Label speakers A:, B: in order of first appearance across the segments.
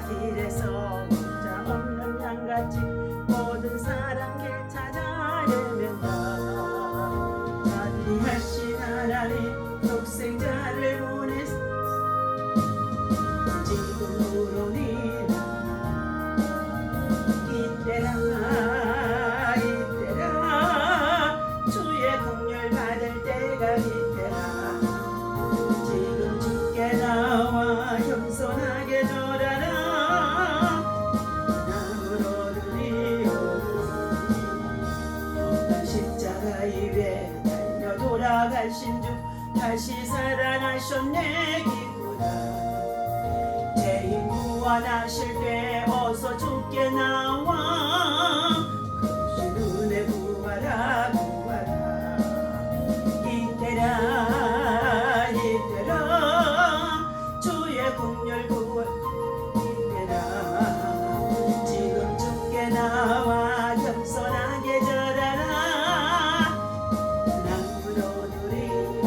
A: 길에서 혼자 없는 양같이 모든 사람 길 찾아 헤맨다. 자비하신 하나님 독생자를 보내서 지금으로는 이때라 주의 긍휼 받을 때가 이때라. 지금 주께 나와 겸손하게 절하라. 나무로 드리오 어떤 십자가 입에 달려 돌아가신 주 다시 살아나셨네 기쁘다. 죄인 구원하실 때 어서 주께 나와 그신 은혜 구하라 구하라. 이때라 주의 긍휼 구원 이때라. 지금 주께 나와 겸손하게 절하라. 나무로 드리오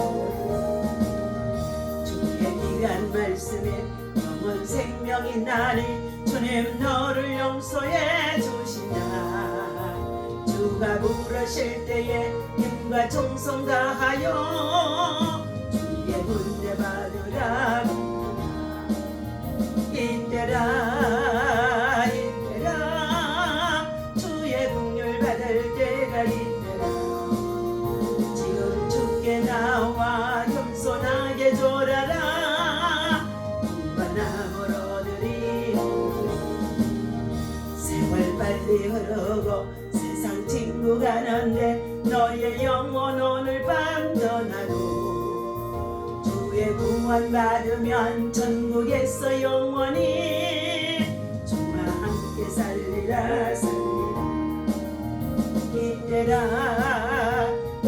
A: 주의 귀한 말씀에 영원 생명이 나리. 주님 너를 용서해 주시나. 주가 부르실 때에 힘과 정성 다하여 주의 문대 받으라. 이때라 주의 긍휼 받을 때가 이때라. 지금 주께 나와 겸손하게 절하라. 나무로 드리오 세월 빨리 흐르고 세상 친구 가는데 너의 영혼 오늘 밤 떠나고 주의 구원 받으면 천국에서 영원히 주와 함께 살리라 살리라.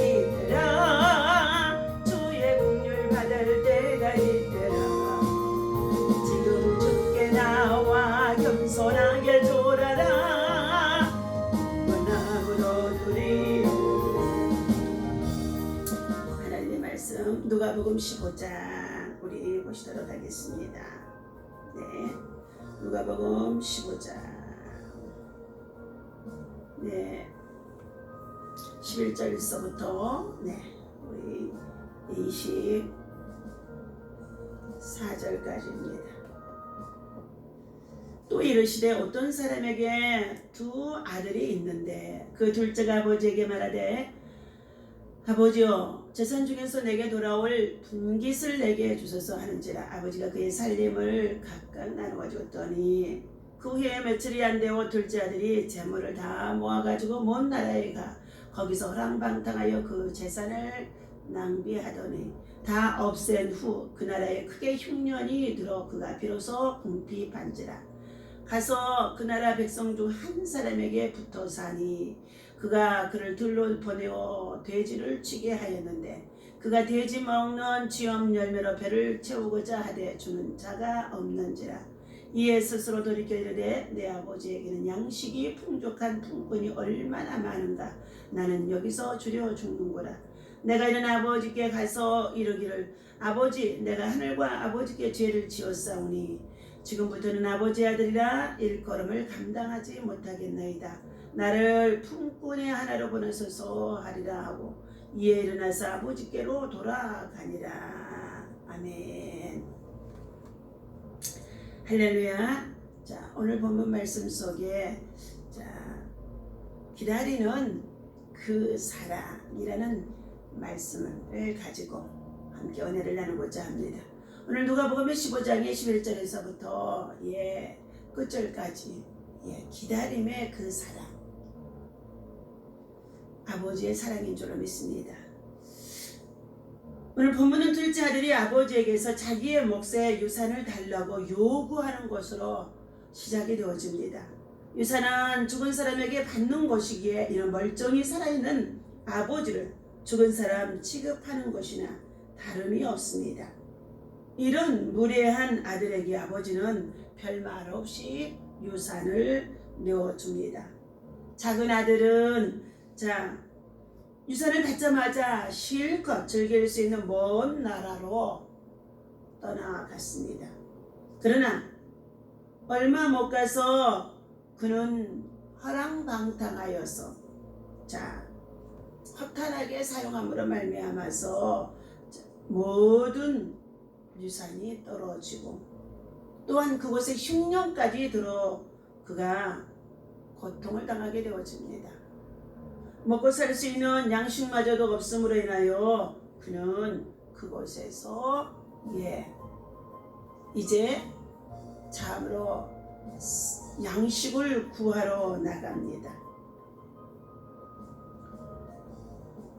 A: 이때라 주의 긍휼 받을 때가 이때라. 지금 주께 나와 겸손하게 졸아라. 나무로 드리오 하나님의 말씀 누가복음 15장 우리 보시도록 하겠습니다. 네, 누가복음 15장 네 11절서부터 네 우리 24절까지입니다. 또 이르시되 어떤 사람에게 두 아들이 있는데 그 둘째가 아버지에게 말하되 아버지여 재산 중에서 내게 돌아올 분깃을 내게 주소서 하는지라. 아버지가 그의 살림을 각각 나누어 주었더니 그 후에 며칠이 안 되어 둘째 아들이 재물을 다 모아가지고 먼 나라에 가 거기서 허랑방탕하여 그 재산을 낭비하더니 다 없앤 후 그 나라에 크게 흉년이 들어 그가 비로소 궁핍한지라. 가서 그 나라 백성 중 한 사람에게 붙어 사니 그가 그를 들로 보내어 돼지를 치게 하였는데 그가 돼지 먹는 쥐엄 열매로 배를 채우고자 하되 주는 자가 없는지라. 이에 스스로 돌이켜 이르되 내 아버지에게는 양식이 풍족한 품꾼이 얼마나 많은가. 나는 여기서 주려 죽는구나. 내가 이런 아버지께 가서 이르기를 아버지 내가 하늘과 아버지께 죄를 지었사오니 지금부터는 아버지 아들이라 일걸음을 감당하지 못하겠나이다. 나를 품꾼의 하나로 보내소서 하리라 하고 이에 일어나서 아버지께로 돌아가니라. 아멘. 할렐루야. 자, 오늘 본문 말씀 속에 기다리는 그 사랑이라는 말씀을 가지고 함께 은혜를 나누고자 합니다. 오늘 누가복음 15장의 11절에서부터 끝절까지 기다림의 그 사랑, 아버지의 사랑인 줄로 믿습니다. 오늘 본문은 둘째 아들이 아버지에게서 자기의 몫의 유산을 달라고 요구하는 것으로 시작이 되어집니다. 유산은 죽은 사람에게 받는 것이기에 이런 멀쩡히 살아있는 아버지를 죽은 사람 취급하는 것이나 다름이 없습니다. 이런 무례한 아들에게 아버지는 별말 없이 유산을 내어줍니다. 작은 아들은 유산을 받자마자 실컷 즐길 수 있는 먼 나라로 떠나갔습니다. 그러나 얼마 못 가서 그는 허랑방탕하여서 허탄하게 사용함으로 말미암아서 모든 유산이 떨어지고 또한 그곳에 흉년까지 들어 그가 고통을 당하게 되어집니다. 먹고 살 수 있는 양식마저도 없음으로 인하여 그는 그곳에서 이제 참으로 양식을 구하러 나갑니다.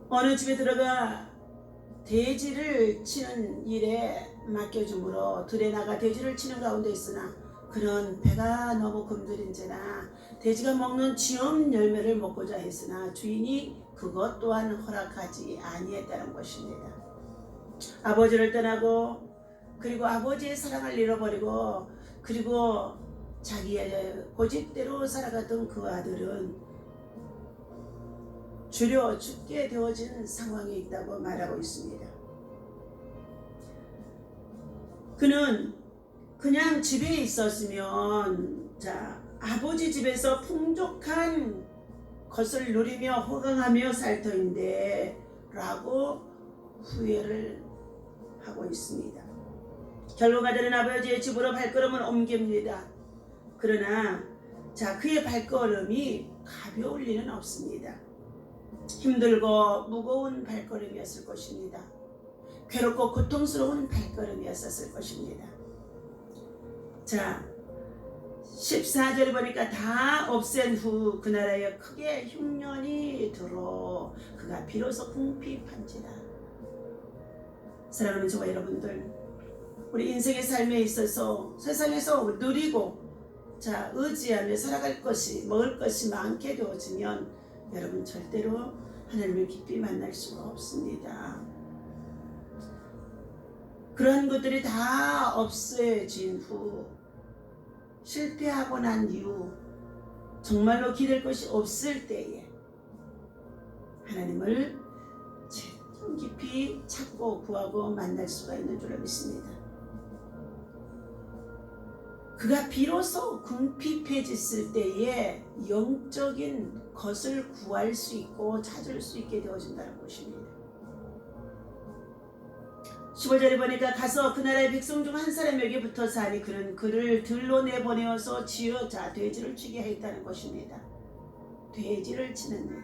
A: 어느 집에 들어가 돼지를 치는 일에 맡겨주므로 들에 나가 돼지를 치는 가운데 있으나 그는 배가 너무 굶주린지나 돼지가 먹는 지엄 열매를 먹고자 했으나 주인이 그것 또한 허락하지 아니했다는 것입니다. 아버지를 떠나고 그리고 아버지의 사랑을 잃어버리고 그리고 자기의 고집대로 살아갔던 그 아들은 주려 죽게 되어진 상황에 있다고 말하고 있습니다. 그는 그냥 집에 있었으면 아버지 집에서 풍족한 것을 누리며 호강하며 살 터인데 라고 후회를 하고 있습니다. 결국 아들은 아버지의 집으로 발걸음을 옮깁니다. 그러나 그의 발걸음이 가벼울 리는 없습니다. 힘들고 무거운 발걸음이었을 것입니다. 괴롭고 고통스러운 발걸음이었을 것입니다. 14절에 보니까 다 없앤 후 그 나라에 크게 흉년이 들어 그가 비로소 궁핍한지라. 사랑하는 저와 여러분들, 우리 인생의 삶에 있어서 세상에서 누리고 의지하며 살아갈 것이 먹을 것이 많게 되어지면 여러분 절대로 하나님을 깊이 만날 수가 없습니다. 그런 것들이 다 없어진 후 실패하고 난 이후 정말로 기댈 것이 없을 때에 하나님을 참 깊이 찾고 구하고 만날 수가 있는 줄을 믿습니다. 그가 비로소 궁핍해졌을 때에 영적인 것을 구할 수 있고 찾을 수 있게 되어진다는 것입니다. 15절에 보니까 가서 그 나라의 백성 중 한 사람에게 붙어 사니 그는 그를 들로 내보내어서 지어 돼지를 치게 했다는 것입니다. 돼지를 치는 일.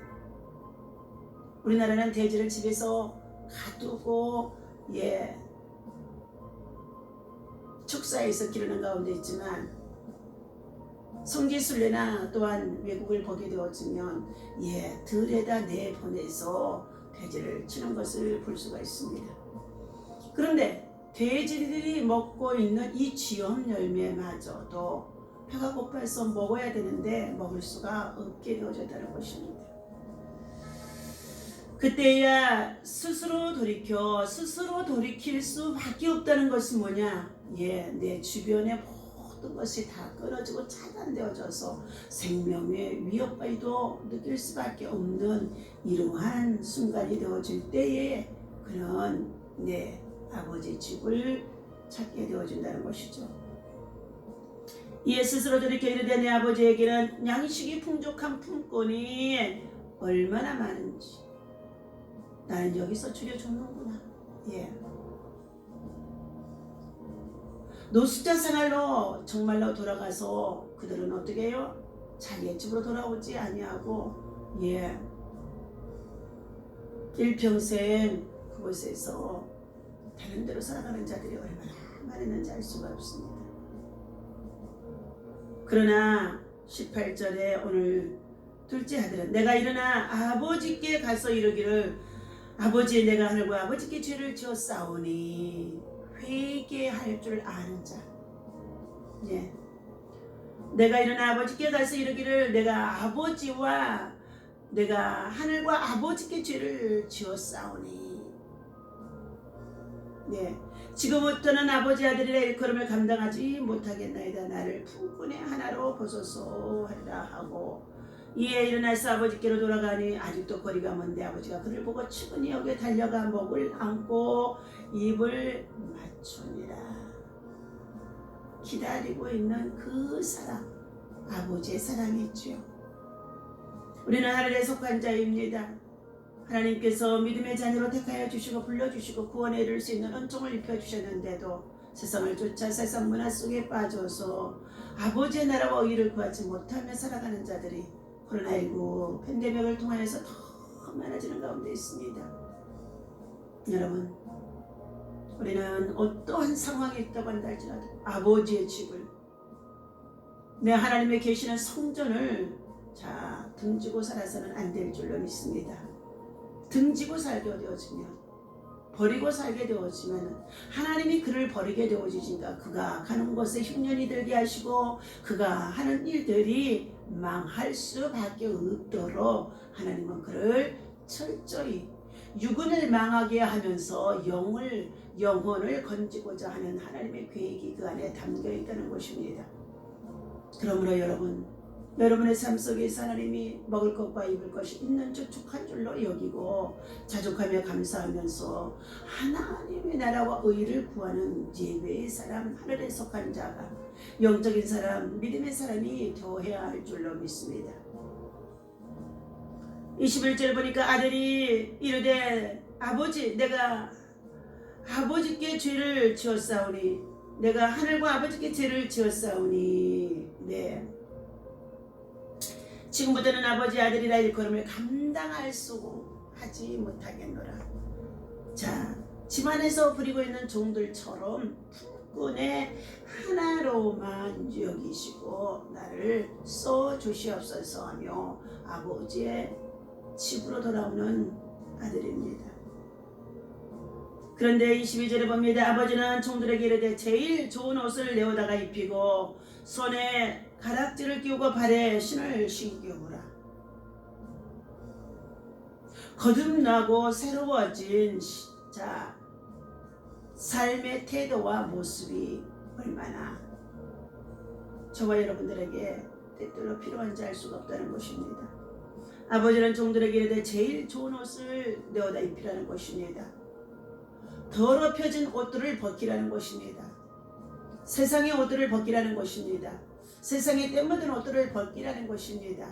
A: 우리나라는 돼지를 집에서 가두고 축사에서 기르는 가운데 있지만 성지순례나 또한 외국을 보게 되어지면 들에다 내보내서 돼지를 치는 것을 볼 수가 있습니다. 그런데 돼지들이 먹고 있는 이 지엄 열매마저도 배가 고파서 먹어야 되는데 먹을 수가 없게 되어졌다는 것입니다. 그때야 스스로 돌이킬 수밖에 없다는 것은 뭐냐? 내 주변의 모든 것이 다 끊어지고 차단되어져서 생명의 위협까지도 느낄 수밖에 없는 이러한 순간이 되어질 때에 그는 내 아버지 집을 찾게 되어진다는 것이죠. 이에 스스로 돌이켜 이르되 내 아버지에게는 양식이 풍족한 품꾼이 얼마나 많은지 나는 여기서 줄여 죽는구나. 노숙자 생활로 정말로 돌아가서 그들은 어떻게 해요? 자기의 집으로 돌아오지 아니하고 일평생 그곳에서 다른 데로 살아가는 자들이 얼마나 많았는지 알 수가 없습니다. 그러나 18절에 오늘 둘째 아들은 내가 일어나 아버지께 가서 이르기를 아버지 내가 하늘과 아버지께 죄를 지었사오니 회개할 줄 아는 자. 내가 일어나 아버지께 가서 이르기를 내가 하늘과 아버지께 죄를 지었사오니 지금부터는 아버지 아들이라 일컬음을 감당하지 못하겠나이다. 나를 품꾼의 하나로 보소서 하리라 하고 이에 일어나서 아버지께로 돌아가니 아직도 거리가 먼데 아버지가 그를 보고 측은히 여기에 달려가 목을 안고 입을 맞추니라. 기다리고 있는 그 사랑, 아버지의 사랑이지요. 우리는 하늘에 속한 자입니다. 하나님께서 믿음의 자녀로 택하여 주시고 불러주시고 구원에 이를 수 있는 은총을 입혀주셨는데도 세상을 쫓아 세상 문화 속에 빠져서 아버지의 나라와 의를 구하지 못하며 살아가는 자들이 코로나19 팬데믹을 통하여서 더 많아지는 가운데 있습니다. 여러분, 우리는 어떠한 상황이 있다고 한다 할지라도 아버지의 집을, 내 하나님의 계시는 성전을 등지고 살아서는 안 될 줄로 믿습니다. 등지고 살게 되어지면, 버리고 살게 되어지면 하나님이 그를 버리게 되어지니까 그가 가는 곳에 흉년이 들게 하시고 그가 하는 일들이 망할 수밖에 없도록 하나님은 그를 철저히 육은을 망하게 하면서 영혼을 건지고자 하는 하나님의 계획이 그 안에 담겨 있다는 것입니다. 그러므로 여러분의 삶 속에서 하나님이 먹을 것과 입을 것이 있는 줄 족한 줄로 여기고 자족하며 감사하면서 하나님의 나라와 의를 구하는 예배의 사람, 하늘에 속한 자가, 영적인 사람, 믿음의 사람이 되어야 할 줄로 믿습니다. 21절 보니까 아들이 이르되 아버지, 내가 아버지께 죄를 지었사오니, 내가 하늘과 아버지께 죄를 지었사오니, 네, 지금부터는 아버지 아들이라 일컬음을 감당할 수 하지 못하겠노라. 자, 집안에서 부리고 있는 종들처럼 품꾼의 하나로만 여기시고 나를 써주시옵소서 하며 아버지의 집으로 돌아오는 아들입니다. 그런데 22절에 봅니다. 아버지는 종들에게 이르되 제일 좋은 옷을 내어다가 입히고 손에 가락지를 끼우고 발에 신을 신기우라. 거듭나고 새로워진 삶의 태도와 모습이 얼마나 저와 여러분들에게 때때로 필요한지 알 수가 없다는 것입니다. 아버지는 종들에게 이르되 제일 좋은 옷을 내어다 입히라는 것입니다. 더럽혀진 옷들을 벗기라는 것입니다. 세상의 옷들을 벗기라는 것입니다. 세상에 때묻은 옷들을 벗기라는 것입니다.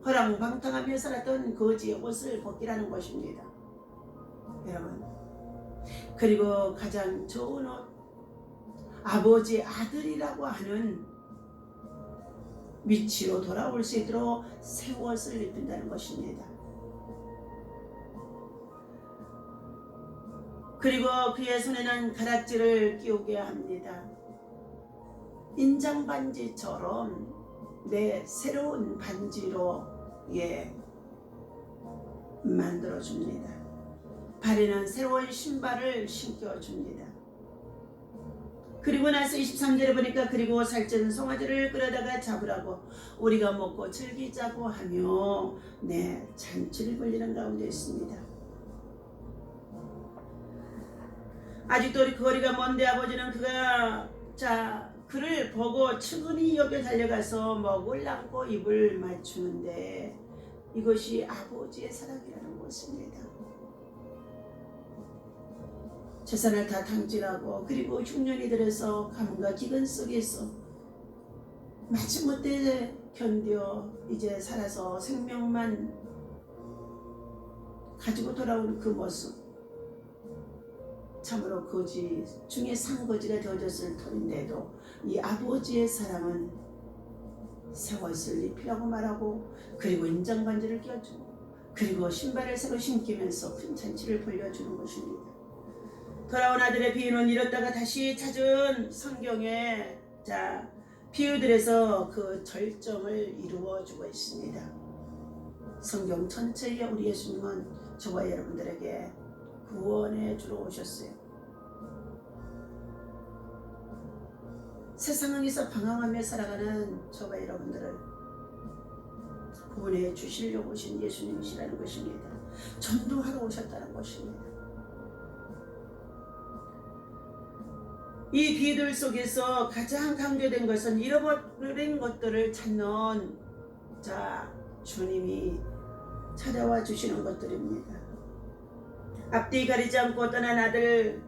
A: 허랑방탕하며 살았던 거지의 옷을 벗기라는 것입니다. 여러분, 그리고 가장 좋은 옷, 아버지의 아들이라고 하는 위치로 돌아올 수 있도록 새 옷을 입힌다는 것입니다. 그리고 그의 손에는 가락지를 끼우게 합니다. 인장 반지처럼 내 새로운 반지로 만들어줍니다. 발에는 새로운 신발을 신겨줍니다. 그리고 나서 23절에 보니까 그리고 살찐 송아지를 끌어다가 잡으라고 우리가 먹고 즐기자고 하며 잔치를 벌리는 가운데 있습니다. 아직도 우리 거리가 먼데 아버지는 그를 보고 측은히 여겨 달려가서 먹을 안고 입을 맞추는데 이것이 아버지의 사랑이라는 것입니다. 재산을 다 탕진하고 그리고 흉년이 들어서 가뭄과 기근 속에서 마지못해 견뎌 이제 살아서 생명만 가지고 돌아온 그 모습, 참으로 거지 중에 상거지가 되어졌을 터인데도 이 아버지의 사랑은 새 옷을 입히라고 말하고 그리고 인장반지를 끼워주고 그리고 신발을 새로 신기면서 큰 잔치를 벌려주는 것입니다. 돌아온 아들의 비유는 이렇다가 다시 찾은 성경의 비유들에서 그 절정을 이루어주고 있습니다. 성경 전체에 우리 예수님은 저와 여러분들에게 구원해 주러 오셨어요. 세상에서 방황하며 살아가는 저와 여러분들을 구원해 주시려고 오신 예수님이시라는 것입니다. 전도하러 오셨다는 것입니다. 이 비유들 속에서 가장 강조된 것은 잃어버린 것들을 찾는 주님이 찾아와 주시는 것들입니다. 앞뒤 가리지 않고 떠난 아들,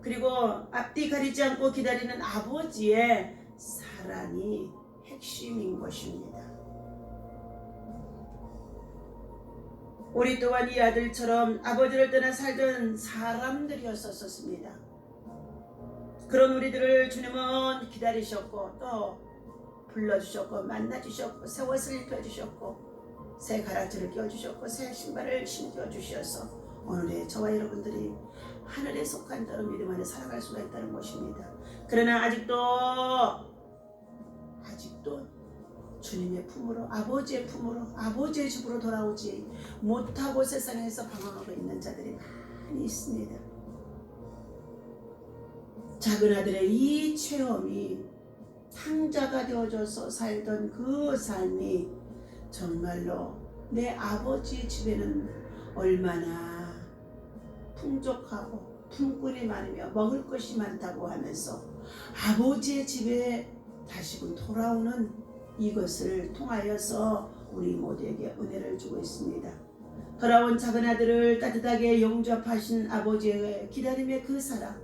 A: 그리고 앞뒤 가리지 않고 기다리는 아버지의 사랑이 핵심인 것입니다. 우리 또한 이 아들처럼 아버지를 떠나 살던 사람들이었었습니다. 그런 우리들을 주님은 기다리셨고 또 불러주셨고 만나주셨고 새 옷을 입혀주셨고 새 가락지를 껴주셨고 새 신발을 신겨주셔서 오늘의 저와 여러분들이 하늘에 속한 자로 믿음 안에 살아갈 수가 있다는 것입니다. 그러나 아직도 주님의 품으로 아버지의 품으로 아버지의 집으로 돌아오지 못하고 세상에서 방황하고 있는 자들이 많이 있습니다. 작은 아들의 이 체험이 탕자가 되어져서 살던 그 삶이 정말로 내 아버지 집에는 얼마나 풍족하고 품꾼이 많으며 먹을 것이 많다고 하면서 아버지의 집에 다시금 돌아오는 이것을 통하여서 우리 모두에게 은혜를 주고 있습니다. 돌아온 작은 아들을 따뜻하게 영접하신 아버지의 기다림의 그 사랑,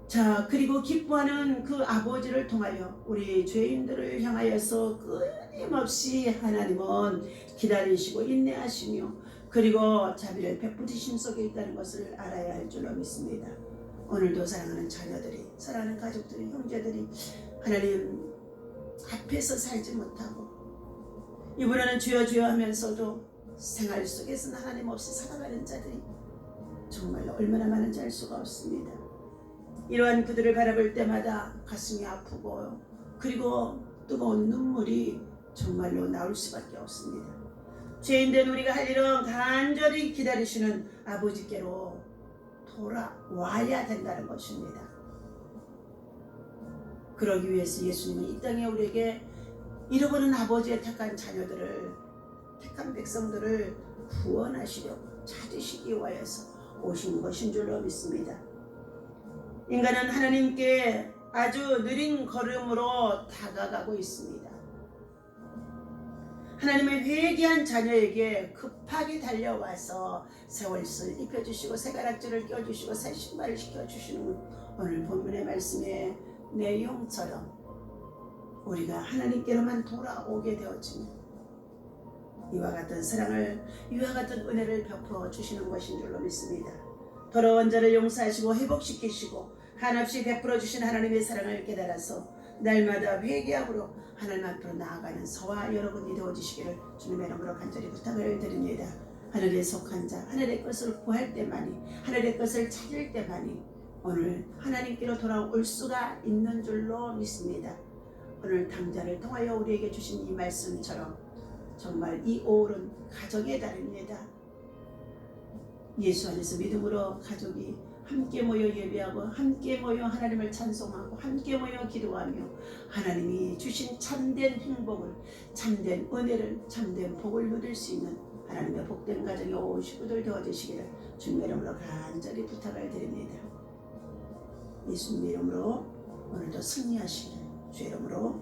A: 자 그리고 기뻐하는 그 아버지를 통하여 우리 죄인들을 향하여서 끊임없이 하나님은 기다리시고 인내하시며 그리고 자비를 베푸시심 속에 있다는 것을 알아야 할 줄로 믿습니다. 오늘도 사랑하는 자녀들이, 사랑하는 가족들이, 형제들이 하나님 앞에서 살지 못하고 이번에는 주여 주여 하면서도 생활 속에서는 하나님 없이 살아가는 자들이 정말로 얼마나 많은지 알 수가 없습니다. 이러한 그들을 바라볼 때마다 가슴이 아프고 그리고 뜨거운 눈물이 정말로 나올 수밖에 없습니다. 죄인된 우리가 할 일은 간절히 기다리시는 아버지께로 돌아와야 된다는 것입니다. 그러기 위해서 예수님은 이 땅에 우리에게 잃어버린 아버지의 택한 자녀들을, 택한 백성들을 구원하시려고 찾으시기 위하여서 오신 것인 줄로 믿습니다. 인간은 하나님께 아주 느린 걸음으로 다가가고 있습니다. 하나님의 회개한 자녀에게 급하게 달려와서 새 옷을 입혀주시고 새 가락지를 껴주시고 새 신발을 시켜주시는 오늘 본문의 말씀의 내용처럼 우리가 하나님께로만 돌아오게 되어지면 이와 같은 사랑을, 이와 같은 은혜를 베풀어 주시는 것인 줄로 믿습니다. 더러운 자를 용서하시고 회복시키시고 한없이 베풀어 주신 하나님의 사랑을 깨달아서 날마다 회개함으로 하나님 앞으로 나아가는 저와 여러분이 되어주시기를 주님의 이름으로 간절히 부탁을 드립니다. 하늘에 속한 자, 하늘의 것을 구할 때만이, 하늘의 것을 찾을 때만이 오늘 하나님께로 돌아올 수가 있는 줄로 믿습니다. 오늘 당자를 통하여 우리에게 주신 이 말씀처럼 정말 이 오울은 가정의 달입니다. 예수 안에서 믿음으로 가족이 함께 모여 예배하고 함께 모여 하나님을 찬송하고 함께 모여 기도하며 하나님이 주신 참된 행복을, 참된 은혜를, 참된 복을 누릴 수 있는 하나님의 복된 가정에 온 식구들 되어주시기를 주님의 이름으로 간절히 부탁을 드립니다. 예수님의 이름으로 오늘도 승리하시기를 주의 이름으로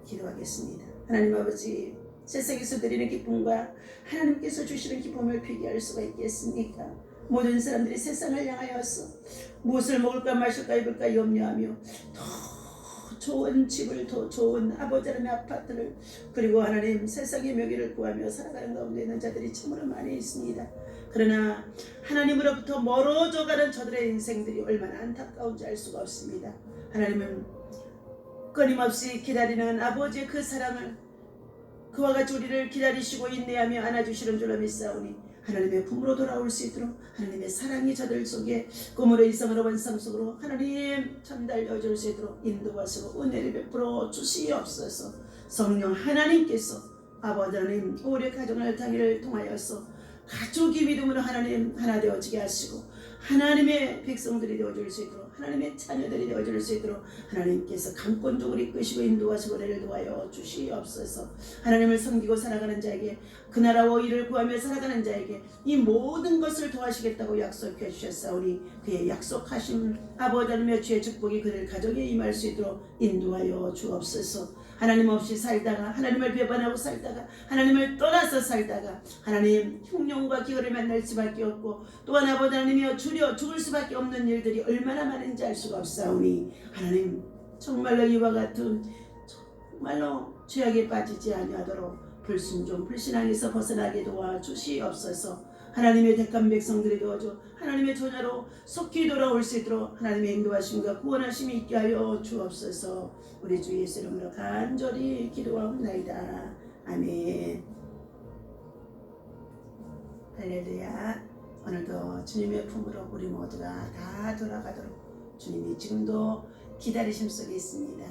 A: 기도하겠습니다. 하나님 아버지, 세상에서 드리는 기쁨과 하나님께서 주시는 기쁨을 비교할 수가 있겠습니까? 모든 사람들이 세상을 향하여서 무엇을 먹을까 마실까 입을까 염려하며 더 좋은 집을, 더 좋은 아버지의 아파트를, 그리고 하나님 세상의 명예를 구하며 살아가는 가운데 있는 자들이 참으로 많이 있습니다. 그러나 하나님으로부터 멀어져 가는 저들의 인생들이 얼마나 안타까운지 알 수가 없습니다. 하나님은 끊임없이 기다리는 아버지의 그 사랑을, 그와 같이 우리를 기다리시고 인내하며 안아주시는 줄로 믿사오니 하나님의 품으로 돌아올 수 있도록 하나님의 사랑이 저들 속에 꿈으로 일상으로 원상 속으로 하나님 전달되어 줄 수 있도록 인도하시고 은혜를 베풀어 주시옵소서. 성령 하나님께서 아버지 하나님 우리 가정을 당일을 통하여서 가족이 믿음으로 하나님 하나 되어지게 하시고 하나님의 백성들이 되어줄 수 있도록 하나님의 자녀들이 되어줄 수 있도록 하나님께서 강권적으로 이끄시고 인도하시고 은혜를 도하여 주시옵소서. 하나님을 섬기고 살아가는 자에게 그 나라와 의를 구하며 살아가는 자에게 이 모든 것을 도와주시겠다고 약속해 주셨사오니 그의 약속하신 아버지 하나님의 주의 축복이 그를 가정에 임할 수 있도록 인도하여 주옵소서. 하나님 없이 살다가 하나님을 배반하고 살다가 하나님을 떠나서 살다가 하나님 흉년과 기어를 만날 수밖에 없고 또한 아버지 하나님이여 주려 죽을 수밖에 없는 일들이 얼마나 많은지 알 수가 없사오니 하나님 정말로 이와 같은 정말로 죄악에 빠지지 아니하도록 불순종 불신앙에서 벗어나게 도와주시옵소서. 하나님의 택한 백성들이 되어줘 하나님의 전야로 속히 돌아올 수 있도록 하나님의 인도하심과 구원하심이 있게 하여 주옵소서. 우리 주 예수 이름으로 간절히 기도하옵나이다. 아멘. 할렐루야. 오늘도 주님의 품으로 우리 모두가 다 돌아가도록 주님이 지금도 기다리심 속에 있습니다.